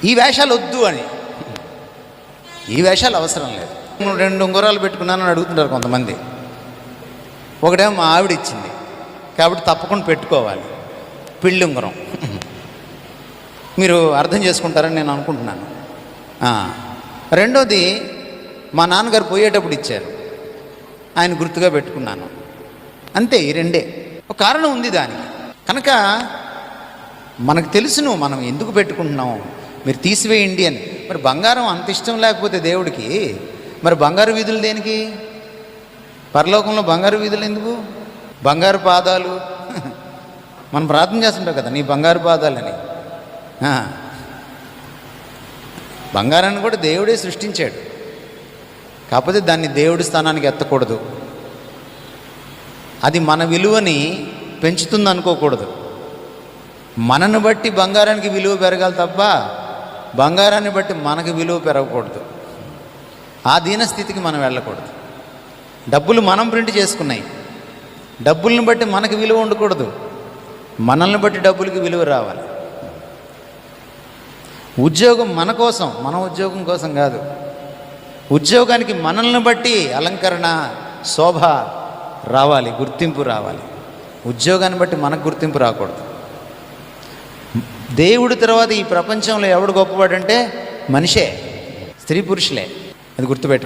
ఈ వేషాలు వద్దు అని, ఈ వేషాలు అవసరం లేదు. 2 ఉంగరాలు పెట్టుకున్నానని అడుగుతుంటారు కొంతమంది. ఒకటేమో మా ఆవిడ ఇచ్చింది కాబట్టి తప్పకుండా పెట్టుకోవాలి, పెళ్ళి ఉంగరం. మీరు అర్థం చేసుకుంటారని నేను అనుకుంటున్నాను. రెండోది మా నాన్నగారు పోయేటప్పుడు ఇచ్చారు, ఆయన గుర్తుగా పెట్టుకున్నాను. అంతే, ఈ 2. ఒక కారణం ఉంది దానికి. కనుక మనకు తెలుసును మనం ఎందుకు పెట్టుకుంటున్నాం. మీరు తీసివేయండి అని. మరి బంగారం అంత ఇష్టం లేకపోతే దేవుడికి, మరి బంగారు వీధులు దేనికి? పరలోకంలో బంగారు వీధులు ఎందుకు? బంగారు పాదాలు మనం ప్రార్థన చేస్తుంటాం కదా, నీ బంగారు పాదాలని. బంగారాన్ని కూడా దేవుడే సృష్టించాడు, కాకపోతే దాన్ని దేవుడి స్థానానికి ఎత్తకూడదు. అది మన విలువని పెంచుతుంది అనుకోకూడదు. మనను బట్టి బంగారానికి విలువ పెరగాలి తప్ప బంగారాన్ని బట్టి మనకు విలువ పెరగకూడదు. ఆ దీనస్థితికి మనం వెళ్ళకూడదు. డబ్బులు మనం ప్రింట్ చేసుకున్నాయి, డబ్బులను బట్టి మనకు విలువ ఉండకూడదు, మనల్ని బట్టి డబ్బులకి విలువ రావాలి. ఉద్యోగం మన కోసం, మన ఉద్యోగం కోసం కాదు. ఉద్యోగానికి మనల్ని బట్టి అలంకరణ, శోభ రావాలి, గుర్తింపు రావాలి. ఉద్యోగాన్ని బట్టి మనకు గుర్తింపు రాకూడదు. దేవుడి తర్వాత ఈ ప్రపంచంలో ఎవడు గొప్పవాడంటే మనిషే, స్త్రీ పురుషులే. అది గుర్తుపెట్టు.